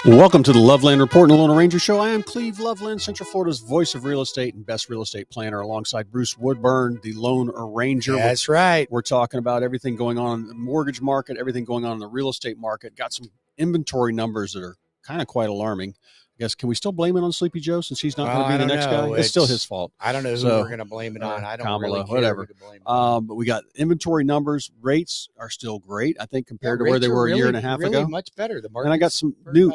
Welcome to the Loveland Report and the Lone Ranger Show. I am Cleve Loveland, Central Florida's voice of real estate and best real estate planner, alongside Bruce Woodburn, the Lone Ranger. That's right. We're talking about everything going on in the mortgage market, everything going on in the real estate market. Got some inventory numbers that are kind of quite alarming. I guess, can we still blame it on Sleepy Joe since he's not going to be the next guy? It's still his fault. I don't know who we're going to blame it on. I don't Kamala, really care whatever. who to blame it on. But we got inventory numbers. Rates are still great, I think, compared to where they Rates are were a really, year and a half really ago. much better. The market. And I got some new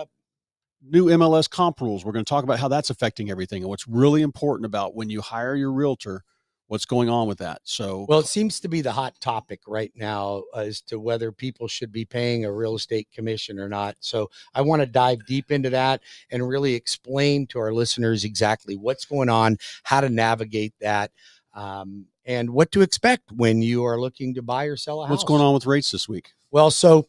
MLS comp rules. We're going to talk about how that's affecting everything and what's really important about when you hire your realtor, what's going on with that. So, well, it seems to be the hot topic right now as to whether people should be paying a real estate commission or not. So I want to dive deep into that and really explain to our listeners exactly what's going on, how to navigate that, and what to expect when you are looking to buy or sell a house. What's going on with rates this week? Well, so,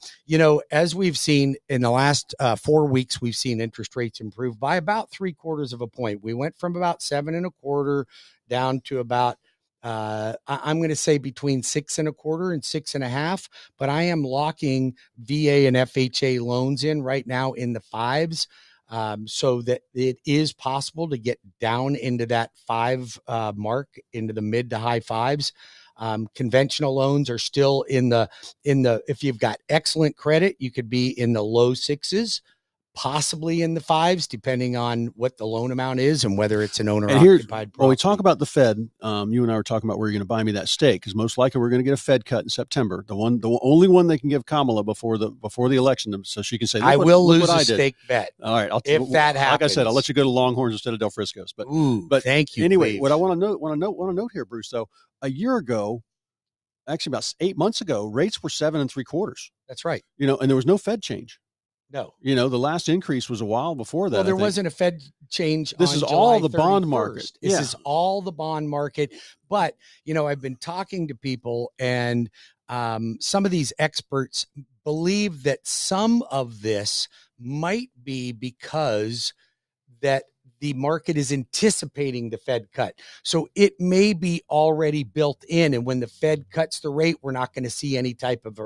as we've seen in the last 4 weeks, we've seen interest rates improve by about 3/4 of a point. We went from about 7 1/4 down to about, I'm going to say between 6 1/4 and 6 1/2, but I am locking VA and FHA loans in right now in the 5s. So that it is possible to get down into that 5 mark, into the mid to high 5s. Conventional loans are still in the, if you've got excellent credit, you could be in the low 6s, possibly in the 5s, depending on what the loan amount is and whether it's an owner occupied property. Well, we talk about the Fed. You and I were talking about where you're going to buy me that steak, because most likely we're going to get a Fed cut in September. The only one they can give Kamala before the election, so she can say, I will lose a steak bet. All right, if that happens. Like I said, I'll let you go to Longhorns instead of Del Frisco's. But thank you. Anyway, Cleve. what I want to note here, Bruce, though, a year ago, actually about 8 months ago, rates were 7 3/4. That's right. And there was no Fed change. No. The last increase was a while before that. Well, there wasn't a Fed change. This is all the bond market. This is all the bond market. But, I've been talking to people, and some of these experts believe that some of this might be because that the market is anticipating the Fed cut. So it may be already built in. And when the Fed cuts the rate, we're not going to see any type of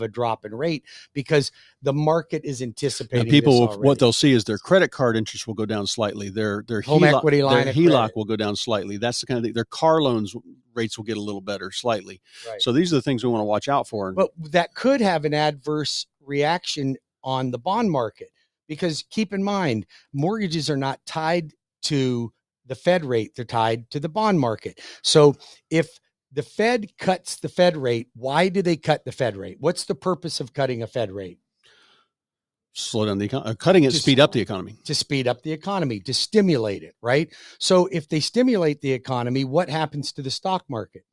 a drop in rate, because the market is anticipating. Now people, this what they'll see is their credit card interest will go down slightly. Their home equity line, their HELOC will go down slightly. That's the kind of thing. Their car loans rates will get a little better slightly. Right. So these are the things we want to watch out for. But that could have an adverse reaction on the bond market. Because keep in mind, mortgages are not tied to the Fed rate. They're tied to the bond market. So if the Fed cuts the Fed rate, why do they cut the Fed rate? What's the purpose of cutting a Fed rate? Slow down the economy. Cutting it, speed up the economy. To speed up the economy, to stimulate it, right? So if they stimulate the economy, what happens to the stock market?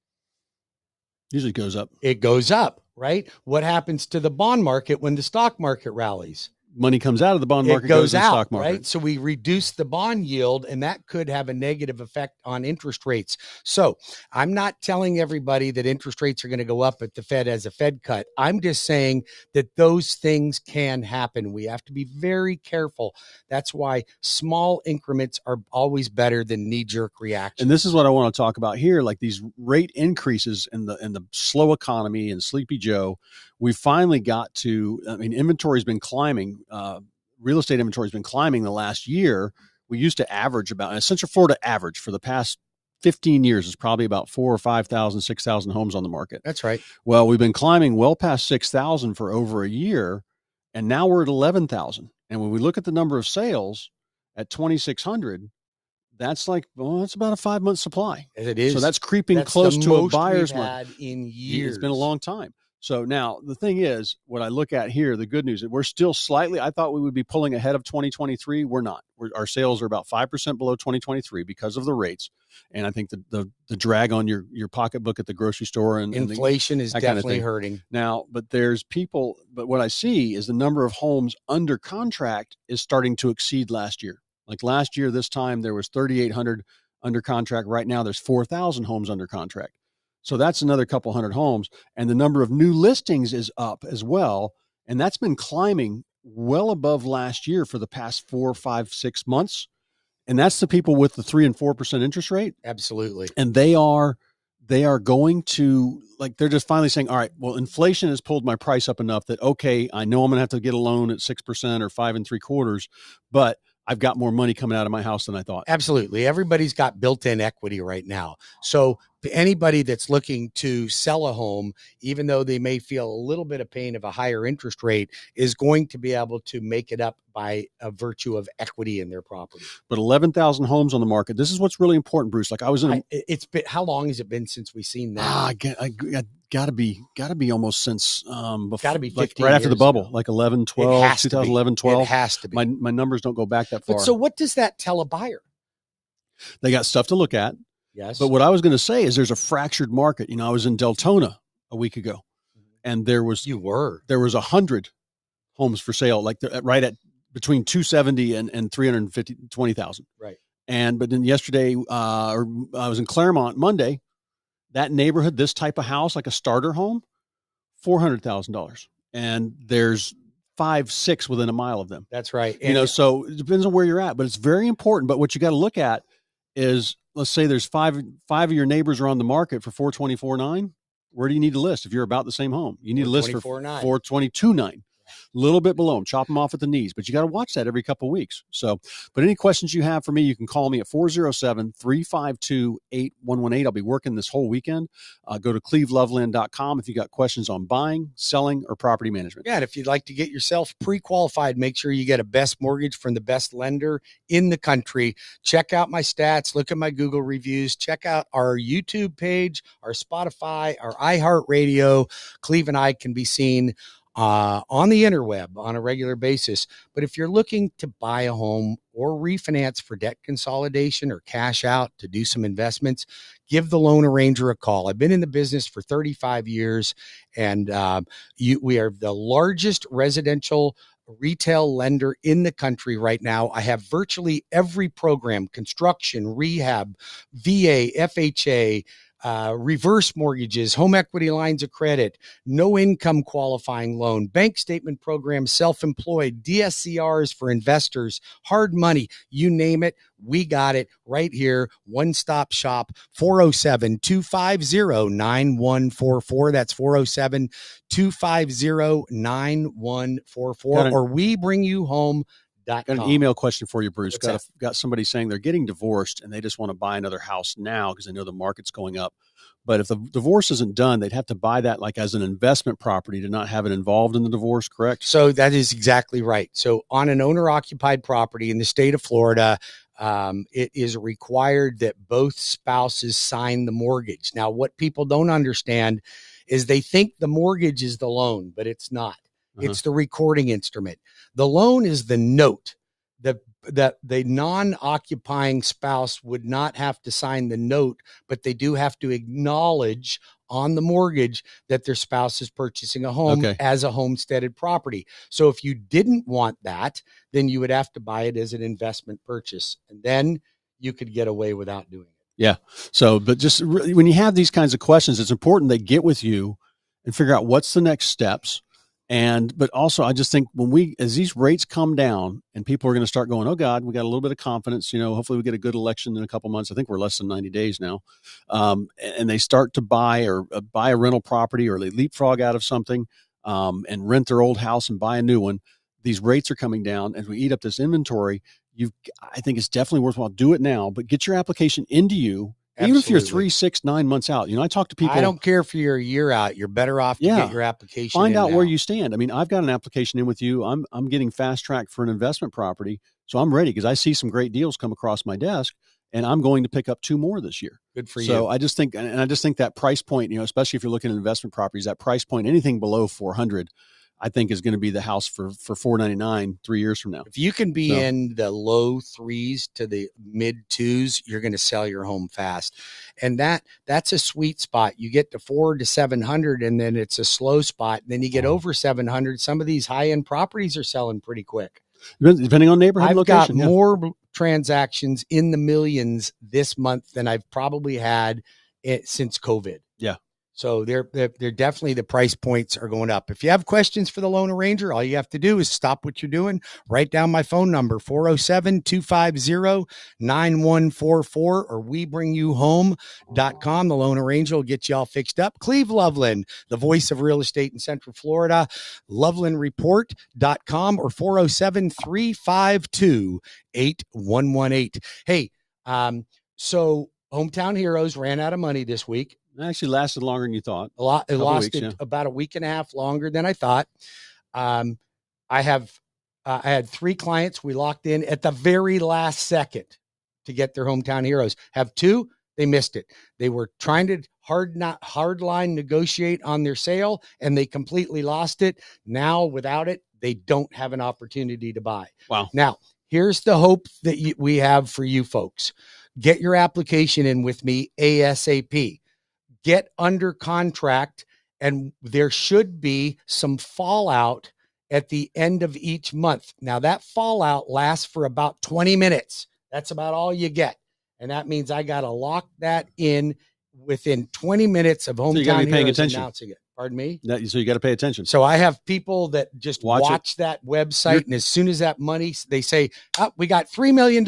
Usually goes up. It goes up, right? What happens to the bond market when the stock market rallies? Money comes out of the bond market, goes in the out, stock market. right? So we reduce the bond yield, and that could have a negative effect on interest rates. So I'm not telling everybody that interest rates are going to go up if the Fed has a Fed cut. I'm just saying that those things can happen. We have to be very careful. That's why small increments are always better than knee-jerk reactions. And this is what I want to talk about here, like these rate increases in the slow economy and Sleepy Joe. We finally got to, inventory has been climbing. Real estate inventory has been climbing the last year. We used to average about, Central Florida average for the past 15 years is probably about 4,000 or 5,000, 6,000 homes on the market. That's right. Well, we've been climbing well past 6,000 for over a year, and now we're at 11,000. And when we look at the number of sales at 2,600, that's that's about a 5-month supply. It is. So that's creeping close to a buyer's market in years. It's been a long time. So now the thing is, what I look at here, the good news is we're still slightly, I thought we would be pulling ahead of 2023. We're not. Our sales are about 5% below 2023 because of the rates. And I think the drag on your pocketbook at the grocery store and inflation is definitely hurting. Now, but what I see is the number of homes under contract is starting to exceed last year. Like last year, this time there was 3,800 under contract. Right now there's 4,000 homes under contract. So that's another couple hundred homes. And the number of new listings is up as well. And that's been climbing well above last year for the past 4, 5, 6 months. And that's the people with the 3 and 4% interest rate. Absolutely. And they are they are going to, like, they're just finally saying, all right, well, inflation has pulled my price up enough that, okay, I know I'm going to have to get a loan at 6% or 5.75%, but I've got more money coming out of my house than I thought. Absolutely. Everybody's got built-in equity right now. So anybody that's looking to sell a home, even though they may feel a little bit of pain of a higher interest rate, is going to be able to make it up by a virtue of equity in their property. But 11,000 homes on the market. This is what's really important, Bruce. Like, I was in it's been, how long has it been since we've seen that? I gotta be almost since gotta be 15 like right after the bubble, like 11, 12, 2011, 12. It has to be. My numbers don't go back that far. But so what does that tell a buyer? They got stuff to look at. Yes. But what I was going to say is there's a fractured market. You know, I was in Deltona a week ago, and there was 100 homes for sale, like right at between 270 and 320,000. Right. But then yesterday, I was in Claremont Monday. That neighborhood, this type of house, like a starter home, $400,000, and there's 5, 6 within a mile of them. That's right. And, you know, so it depends on where you're at, but it's very important. But what you got to look at is, let's say there's five of your neighbors are on the market for 424.9. Where do you need to list if you're about the same home? You need to list for 422.9. A little bit below them, chop them off at the knees, but you got to watch that every couple of weeks. So, but any questions you have for me, you can call me at 407-352-8118. I'll be working this whole weekend. Go to cleveloveland.com if you got questions on buying, selling, or property management. Yeah, and if you'd like to get yourself pre-qualified, make sure you get a best mortgage from the best lender in the country. Check out my stats, look at my Google reviews, check out our YouTube page, our Spotify, our iHeartRadio. Cleve and I can be seen on the interweb on a regular basis. But if you're looking to buy a home or refinance for debt consolidation or cash out to do some investments, give the loan arranger a call. I've been in the business for 35 years, and we are the largest residential retail lender in the country right now. I have virtually every program: construction, rehab, VA, FHA, reverse mortgages, home equity lines of credit, no income qualifying loan, bank statement program, self-employed, DSCRs for investors, hard money, you name it. We got it right here. One-stop shop, 407-250-9144. That's 407-250-9144. Or we bring you home. Got an email question for you, Bruce. Got somebody saying they're getting divorced and they just want to buy another house now because they know the market's going up. But if the divorce isn't done, they'd have to buy that like as an investment property to not have it involved in the divorce, correct? So that is exactly right. So on an owner-occupied property in the state of Florida, it is required that both spouses sign the mortgage. Now, what people don't understand is they think the mortgage is the loan, but it's not. It's the recording instrument. The loan is the note. The non-occupying spouse would not have to sign the note, but they do have to acknowledge on the mortgage that their spouse is purchasing a home as a homesteaded property. So if you didn't want that, then you would have to buy it as an investment purchase, and then you could get away without doing it. Yeah. So, but just really, when you have these kinds of questions, it's important they get with you and figure out what's the next steps. But also, I just think as these rates come down and people are going to start going, oh God, we got a little bit of confidence, you know, hopefully we get a good election in a couple months. I think we're less than 90 days now. And they start to buy a rental property, or they leapfrog out of something, and rent their old house and buy a new one. These rates are coming down as we eat up this inventory. I think it's definitely worthwhile. Do it now, but get your application into you. Absolutely. Even if you're 3, 6, 9 months out, you know, I talk to people. I don't care if you're a year out. You're better off to get your application. Find out where you stand. I mean, I've got an application in with you. I'm getting fast tracked for an investment property, so I'm ready because I see some great deals come across my desk, and I'm going to pick up 2 more this year. Good for you. So I just think that price point, you know, especially if you're looking at investment properties, that price point, anything below 400. I think is going to be the house for $499 3 years from now. If you can be in the low 3s to the mid 2s, you're going to sell your home fast. And that's a sweet spot. You get to 400 to 700, and then it's a slow spot. And then you get over 700. Some of these high-end properties are selling pretty quick. Depending on neighborhood I've location. Got more transactions in the millions this month than I've probably had since COVID. Yeah. So they're definitely, the price points are going up. If you have questions for the Lone Ranger, all you have to do is stop what you're doing, write down my phone number, 407-250-9144, or webringyouhome.com. The Lone Ranger will get you all fixed up. Cleve Loveland, the voice of real estate in Central Florida, lovelandreport.com, or 407-352-8118. Hey, so Hometown Heroes ran out of money this week. It actually lasted longer than you thought. It lasted about a week and a half longer than I thought. I had 3 clients we locked in at the very last second to get their Hometown Heroes. Have 2, they missed it. They were trying to hardline negotiate on their sale, and they completely lost it. Now, without it, they don't have an opportunity to buy. Wow. Now, here's the hope that we have for you folks. Get your application in with me ASAP. Get under contract, and there should be some fallout at the end of each month. Now, that fallout lasts for about 20 minutes. That's about all you get. And that means I got to lock that in within 20 minutes of Hometown Heroes announcing it. Pardon me? So you got to pay attention. So I have people that just watch that website, and as soon as that money, they say, oh, we got $3 million,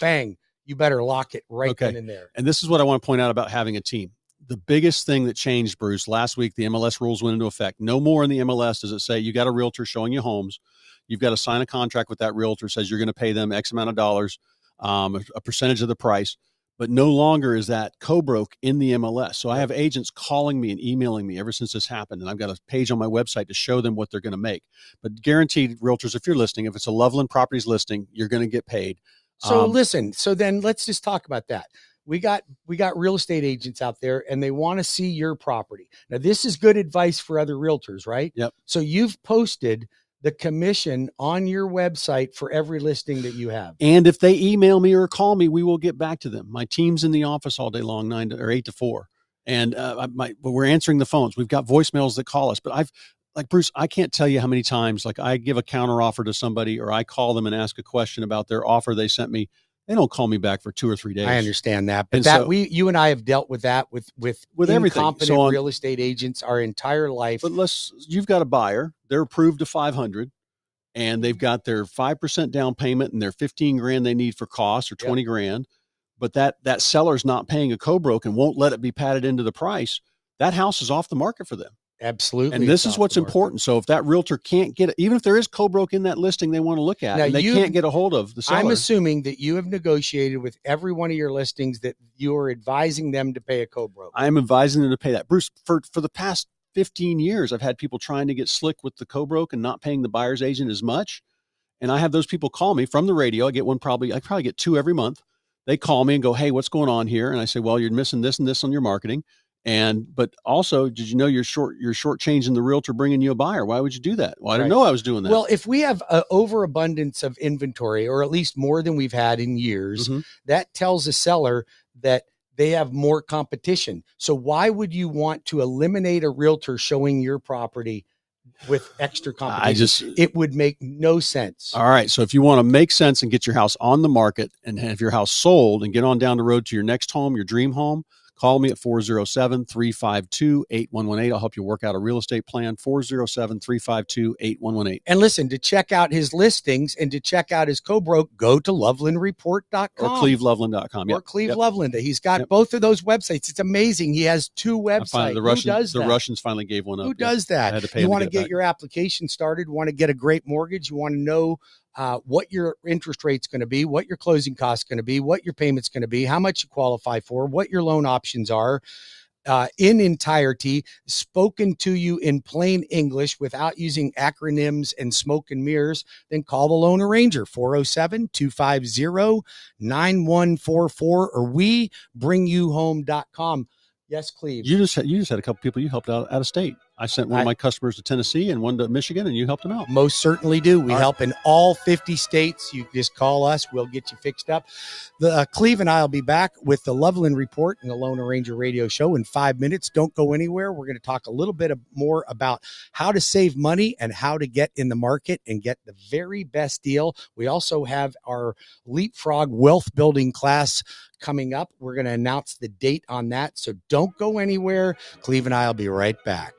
bang, you better lock it right then and there. And this is what I want to point out about having a team. The biggest thing that changed, Bruce, last week, the MLS rules went into effect. No more in the MLS does it say you got a realtor showing you homes. You've got to sign a contract with that realtor, says you're going to pay them X amount of dollars, a percentage of the price. But no longer is that co-broke in the MLS. So I have agents calling me and emailing me ever since this happened. And I've got a page on my website to show them what they're going to make. But guaranteed, realtors, if you're listening, if it's a Loveland Properties listing, you're going to get paid. So listen, so then let's just talk about that. We got real estate agents out there, and they want to see your property. Now, this is good advice for other realtors, right? Yep. So you've posted the commission on your website for every listing that you have. And if they email me or call me, we will get back to them. My team's in the office all day long, 8 to 4. And we're answering the phones. We've got voicemails that call us. But Bruce, I can't tell you how many times, I give a counter offer to somebody, or I call them and ask a question about their offer they sent me. They don't call me back for 2 or 3 days. I understand that, but you and I have dealt with that with everything. Incompetent real estate agents our entire life. But you've got a buyer, they're approved to 500, and they've got their 5% down payment and their 15 grand they need for costs, or 20 grand. But that seller's not paying a co-broke and won't let it be padded into the price. That house is off the market for them. Absolutely. And this is what's important. So if that realtor can't get it, even if there is co-broke in that listing they want to look at, and they can't get a hold of the seller. I'm assuming that you have negotiated with every one of your listings that you are advising them to pay a co-broke. I'm advising them to pay that. Bruce, for the past 15 years, I've had people trying to get slick with the co-broke and not paying the buyer's agent as much. And I have those people call me from the radio. I probably get 2 every month. They call me and go, hey, what's going on here? And I say, well, you're missing this and this on your marketing. But also, did you know you're shortchanging the realtor bringing you a buyer? Why would you do that? Well, I didn't know I was doing that. Well, if we have an overabundance of inventory, or at least more than we've had in years, that tells a seller that they have more competition. So why would you want to eliminate a realtor showing your property with extra competition? It would make no sense. All right. So if you want to make sense and get your house on the market and have your house sold and get on down the road to your next home, your dream home, call me at 407-352-8118. I'll help you work out a real estate plan, 407-352-8118. And listen, to check out his listings and to check out his co-broke, go to lovelandreport.com. Or cleveloveland.com. Or Cleve Loveland. He's got both of those websites. It's amazing. He has 2 websites. Who does that? The Russians finally gave one up. Who does that? You want to get your application started, want to get a great mortgage, you want to know what your interest rate's going to be, what your closing costs going to be, what your payment's going to be, how much you qualify for, what your loan options are, in entirety, spoken to you in plain English without using acronyms and smoke and mirrors, then call the Lone Ranger, 407-250-9144, or webringyouhome.com. Yes, Cleve. You just had a couple people you helped out of state. I sent one of my customers to Tennessee and one to Michigan, and you helped them out. Most certainly do. We help in all 50 states. You just call us. We'll get you fixed up. Cleve and I will be back with the Loveland Report and the Lone Ranger Radio Show in 5 minutes. Don't go anywhere. We're going to talk a little bit more about how to save money and how to get in the market and get the very best deal. We also have our Leapfrog Wealth Building class coming up. We're going to announce the date on that. So don't go anywhere. Cleve and I will be right back.